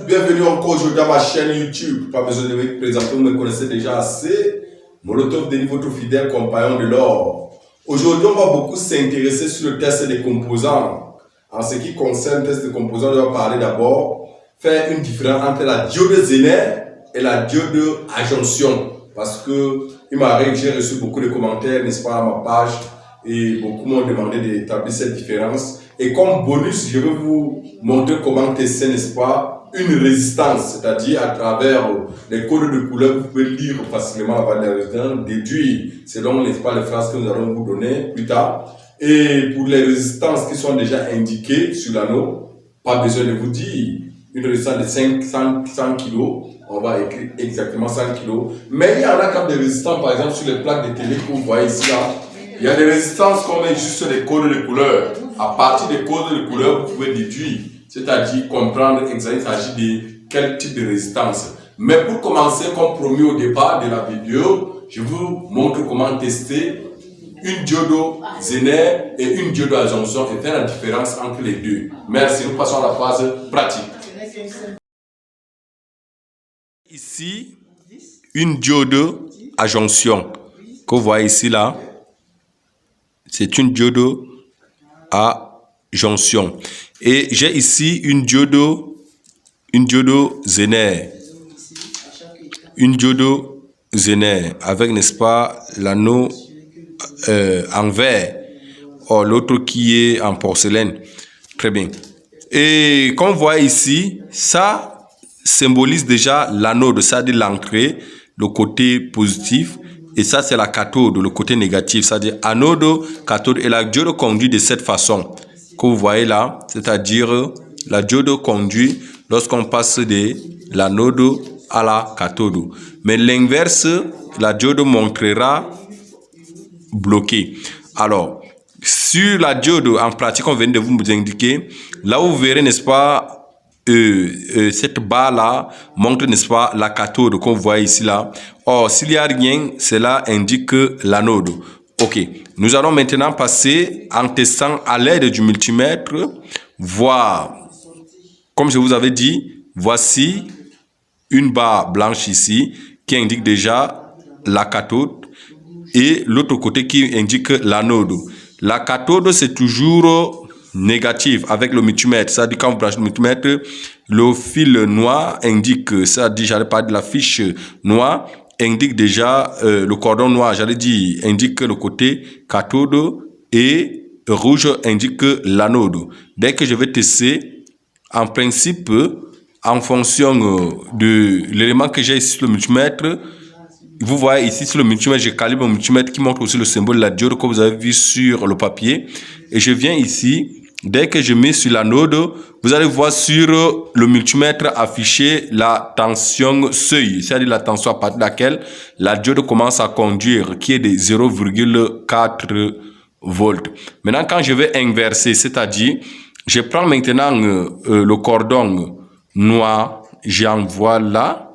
Bienvenue encore aujourd'hui à ma chaîne YouTube. Pas besoin de me présenter, vous me connaissez déjà assez. Molotov Denis, votre fidèle compagnon de l'or. Aujourd'hui, on va beaucoup s'intéresser sur le test des composants. En ce qui concerne le test des composants, on va parler d'abord, faire une différence entre la diode Zener et la diode à jonction. Parce que il m'arrive que j'ai reçu beaucoup de commentaires, n'est-ce pas, à ma page, et beaucoup m'ont demandé d'établir cette différence. Et comme bonus, je vais vous montrer comment tester, n'est-ce pas, une résistance, c'est-à-dire à travers les codes de couleur, vous pouvez lire facilement la valeur de la résistance, déduire selon, n'est-ce pas, les phrases que nous allons vous donner plus tard. Et pour les résistances qui sont déjà indiquées sur l'anneau, pas besoin de vous dire, une résistance de 100 kg, on va écrire exactement 100 kg. Mais il y en a quand même des résistances, par exemple, sur les plaques de télé que vous voyez ici, là. Il y a des résistances qu'on met juste les codes de couleur. À partir des codes de couleur, vous pouvez déduire, c'est-à-dire comprendre exactement il s'agit de quel type de résistance. Mais pour commencer, comme promis au départ de la vidéo, je vous montre comment tester une diodo Zener et une diodo à jonction et faire la différence entre les deux. Merci, nous passons à la phase pratique. Ici, une diode à jonction que vous voyez ici là. C'est une diode à jonction. Et j'ai ici une diode Zener. Une diode Zener avec, n'est-ce pas, l'anneau en verre. Or, l'autre qui est en porcelaine. Très bien. Et comme vous voyez ici, ça symbolise déjà l'anode, c'est-à-dire l'entrée, le côté positif. Et ça, c'est la cathode, le côté négatif, c'est-à-dire anode, cathode. Et la diode conduit de cette façon que vous voyez là, c'est-à-dire la diode conduit lorsqu'on passe de l'anode à la cathode. Mais l'inverse, la diode montrera bloqué. Alors, sur la diode, en pratique, on vient de vous indiquer, là où vous verrez, n'est-ce pas, cette barre-là montre, n'est-ce pas, la cathode qu'on voit ici, là. Or, s'il n'y a rien, cela indique l'anode. Ok, nous allons maintenant passer en testant à l'aide du multimètre, voir, comme je vous avais dit, voici une barre blanche ici qui indique déjà la cathode et l'autre côté qui indique l'anode. La cathode, c'est toujours négatif avec le multimètre. C'est-à-dire quand vous branchez le multimètre, le fil noir indique, c'est-à-dire, j'allais parler de la fiche noire, indique déjà le cordon noir, j'allais dire, indique le côté cathode et rouge indique l'anode. Dès que je vais tester, en principe, en fonction de l'élément que j'ai ici sur le multimètre, vous voyez ici sur le multimètre, j'ai calibré mon multimètre qui montre aussi le symbole de la diode que vous avez vu sur le papier. Et je viens ici, dès que je mets sur l'anode, vous allez voir sur le multimètre afficher la tension seuil, c'est-à-dire la tension à partir de laquelle la diode commence à conduire, qui est de 0,4 volts. Maintenant, quand je vais inverser, c'est-à-dire, je prends maintenant le cordon noir, j'envoie là,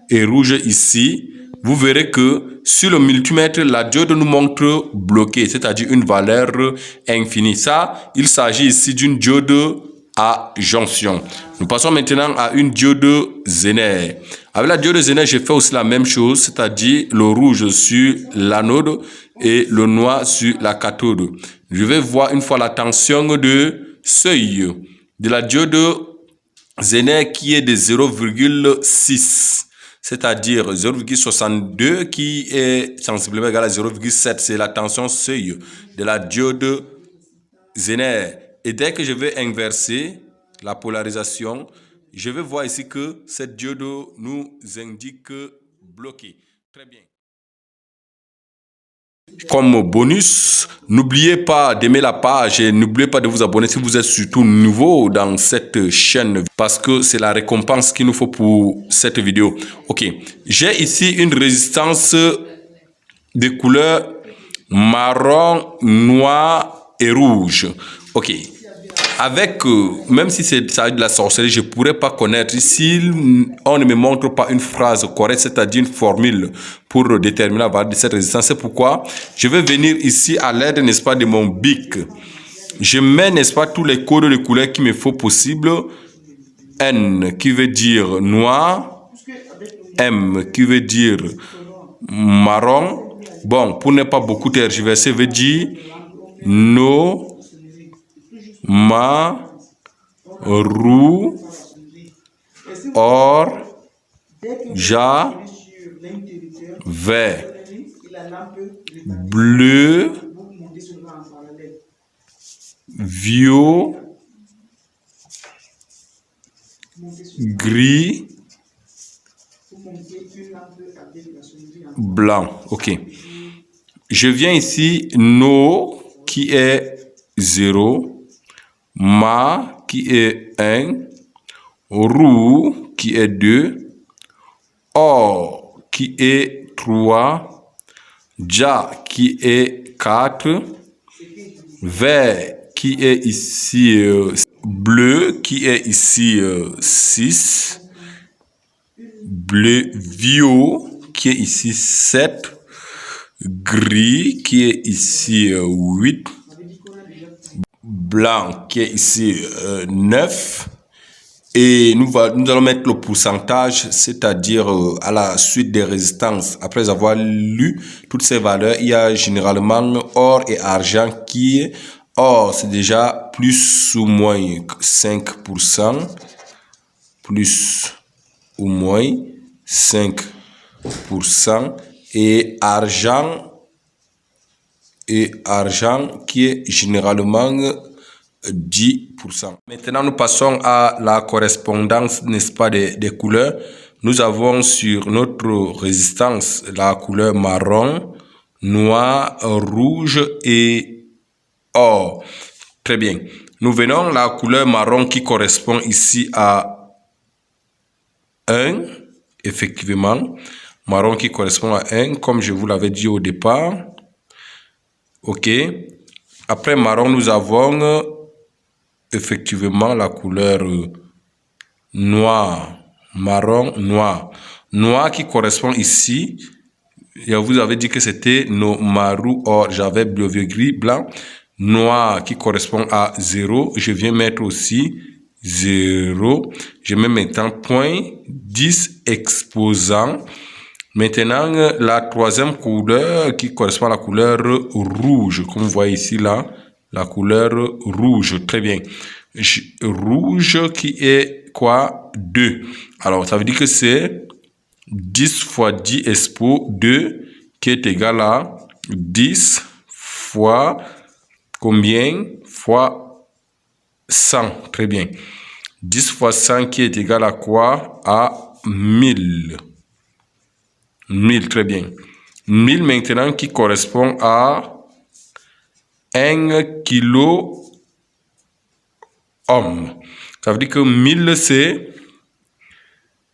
et rouge ici, vous verrez que sur le multimètre, la diode nous montre bloqué, c'est-à-dire une valeur infinie. Ça, il s'agit ici d'une diode à jonction. Nous passons maintenant à une diode Zener. Avec la diode Zener, j'ai fait aussi la même chose, c'est-à-dire le rouge sur l'anode et le noir sur la cathode. Je vais voir une fois la tension de seuil de la diode Zener qui est de 0,6. C'est-à-dire 0,62 qui est sensiblement égal à 0,7. C'est la tension seuil de la diode Zener. Et dès que je vais inverser la polarisation, je vais voir ici que cette diode nous indique bloqué. Très bien. Comme bonus, n'oubliez pas d'aimer la page et n'oubliez pas de vous abonner si vous êtes surtout nouveau dans cette chaîne parce que c'est la récompense qu'il nous faut pour cette vidéo. Ok, j'ai ici une résistance de couleur marron, noir et rouge. Ok, avec, même si c'est de la sorcellerie, je ne pourrais pas connaître si on ne me montre pas une phrase correcte, c'est-à-dire une formule pour déterminer la valeur de cette résistance. C'est pourquoi je vais venir ici à l'aide, n'est-ce pas, de mon bic. Je mets, n'est-ce pas, tous les codes de couleurs qu'il me faut possible N qui veut dire noir, M qui veut dire marron. Bon, pour ne pas beaucoup tergiverser, veut dire no, ma, roux, or, ja, vert, bleu, violet, gris, blanc. Ok. Je viens ici, no qui est 0, ma qui est 1, roux qui est 2, or qui est 3, ja qui est 4, vert qui est ici bleu qui est ici 6, bleu violet qui est ici 7, gris qui est ici 8, blanc qui est ici 9, et nous allons mettre le pourcentage, c'est-à-dire à la suite des résistances. Après avoir lu toutes ces valeurs, il y a généralement or et argent qui est or, c'est déjà plus ou moins 5%, plus ou moins 5%, et argent qui est généralement 10%. Maintenant, nous passons à la correspondance, n'est-ce pas, des couleurs. Nous avons sur notre résistance la couleur marron, noir, rouge et or. Très bien. Nous venons la couleur marron qui correspond ici à 1, effectivement. Marron qui correspond à 1, comme je vous l'avais dit au départ. Ok. Après marron, nous avons effectivement la couleur noir. Marron, noir. Noir qui correspond ici. Je vous avais dit que c'était nos marou, or j'avais bleu, gris, blanc. Noir qui correspond à 0. Je viens mettre aussi 0. Je mets maintenant point 10 exposant. Maintenant, la troisième couleur qui correspond à la couleur rouge. Comme vous voyez ici, là, la couleur rouge. Très bien. Rouge qui est quoi? 2. Alors, ça veut dire que c'est 10 fois 10 expo 2 qui est égal à 10 fois combien? Fois 100. Très bien. 10 fois 100 qui est égal à quoi? À 1000. 1000, très bien. 1000 maintenant qui correspond à 1 kilo homme. Ça veut dire que 1000 c'est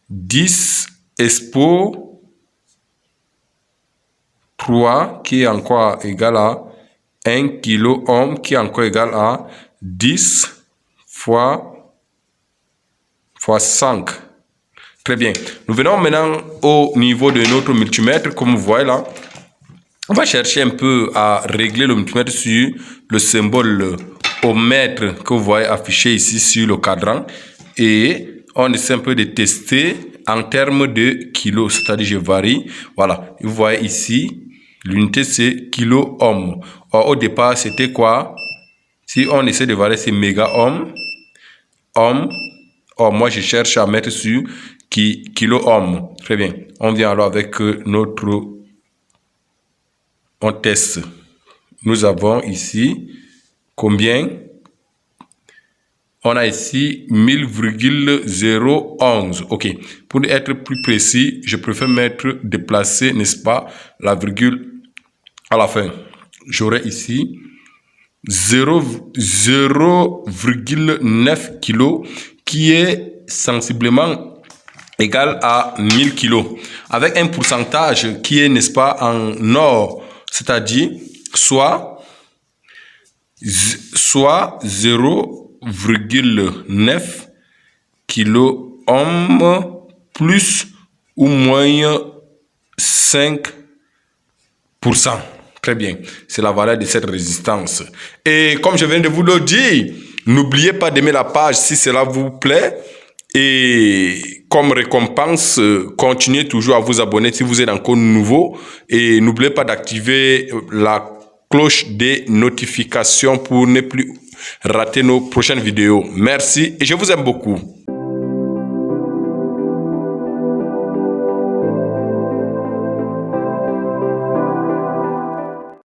10 expo 3 qui est encore égal à 1 kilo homme qui est encore égal à 10 fois 5. Très bien. Nous venons maintenant au niveau de notre multimètre. Comme vous voyez là, on va chercher un peu à régler le multimètre sur le symbole au mètre que vous voyez affiché ici sur le cadran. Et on essaie un peu de tester en termes de kilos, c'est-à-dire je varie. Voilà, vous voyez ici, l'unité c'est kilo ohm. Or, au départ, c'était quoi? Si on essaie de varier, c'est méga ohm. Or, moi, je cherche à mettre sur kilo ohm. Très bien. On vient alors avec notre... On teste. Nous avons ici combien? On a ici 1000,011. Ok. Pour être plus précis, je préfère déplacer, n'est-ce pas, la virgule à la fin. J'aurai ici 0,9 kg qui est sensiblement égal à 1000 kg. Avec un pourcentage qui est, n'est-ce pas, en or, c'est-à-dire soit 0,9 kilo ohm plus ou moins 5%. Très bien, c'est la valeur de cette résistance. Et comme je viens de vous le dire, n'oubliez pas d'aimer la page si cela vous plaît. Et comme récompense, continuez toujours à vous abonner si vous êtes encore nouveau. Et n'oubliez pas d'activer la cloche des notifications pour ne plus rater nos prochaines vidéos. Merci et je vous aime beaucoup.